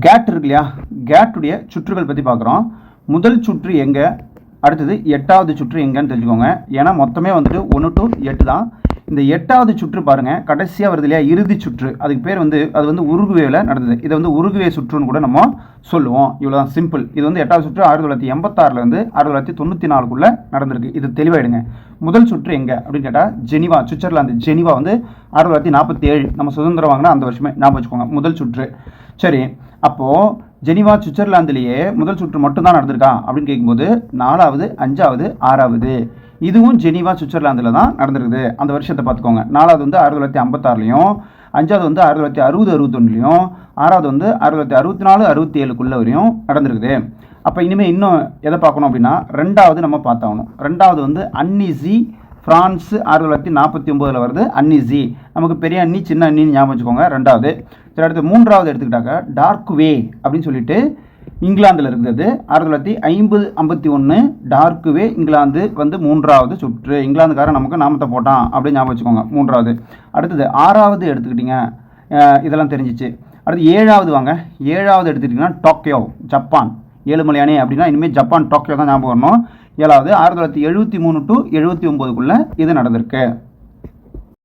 Gate இருக்கு இல்லையா, கேட்டுடைய சுற்றுகள் பற்றி பார்க்குறோம். முதல் சுற்று எங்கே, அடுத்தது 8வது சுற்று எங்கன்னு தெரிஞ்சுக்கோங்க. ஏன்னா மொத்தமே வந்துட்டு 1 to 8 தான். இந்த 8வது சுற்று பாருங்கள் கடைசியாக வருது இல்லையா, இறுதி சுற்று. அதுக்கு பேர் வந்து அது வந்து உருகுவேவில் நடந்தது. இதை வந்து உருகுவே சுற்றுன்னு கூட நம்ம சொல்லுவோம். இவ்வளோ தான் சிம்பிள். இது வந்து 8வது சுற்று 1986 1994 நடந்திருக்கு. இது தெளிவாயிடுங்க. முதல் சுற்று எங்கே அப்படின்னு கேட்டால் ஜெனிவா, சுவிட்சர்லாந்து. ஜெனிவா வந்து 1947 நம்ம சுதந்திரம் வாங்கினா அந்த வருஷமே ஞாபகம் வச்சுக்கோங்க. முதல் சுற்று. சரி, அப்போது ஜெனிவா சுவிட்சர்லாந்துலேயே முதல் சுற்று மட்டும்தான் நடந்திருக்கா அப்படின்னு கேட்கும்போது 4வது 5வது 6வது இதுவும் ஜெனிவா சுவிட்சர்லாந்தில் தான் நடந்திருக்குது. அந்த வருஷத்தை பார்த்துக்கோங்க. 4வது வந்து 1956லையும், 5வது வந்து 1960-61லையும், 6வது வந்து 1964-67 வரையும் நடந்திருக்குது. அப்போ இனிமேல் இன்னும் எதை பார்க்கணும் அப்படின்னா 2வது நம்ம பார்த்தாகணும். 2வது வந்து அன்னீசி, ஃப்ரான்ஸ் 1949 வருது. அன்னீசி நமக்கு பெரிய அண்ணி சின்ன அண்ணின்னு ஞாபகம் வச்சுக்கோங்க. 2வது. சரி, அடுத்து 3வது எடுத்துக்கிட்டாக்க டார்க் வே அப்படின்னு சொல்லிட்டு இங்கிலாந்தில் இருக்குது. 1950-51 டார்க் வே இங்கிலாந்து வந்து 3வது சுற்று. இங்கிலாந்துக்காரன் நமக்கு நாமத்தை போட்டான் அப்படின்னு ஞாபகம் வச்சுக்கோங்க. 3வது. அடுத்தது 6வது எடுத்துக்கிட்டிங்க, இதெல்லாம் தெரிஞ்சிச்சு. அடுத்து 7வது வாங்க. 7வது எடுத்துக்கிட்டிங்கன்னா டோக்கியோ, ஜப்பான். ஏழுமலையானே அப்படின்னா இனிமேல் ஜப்பான் டோக்கியோ தான் ஞாபகம் வரணும். 7வது 1973 to 79 இது நடந்திருக்கு.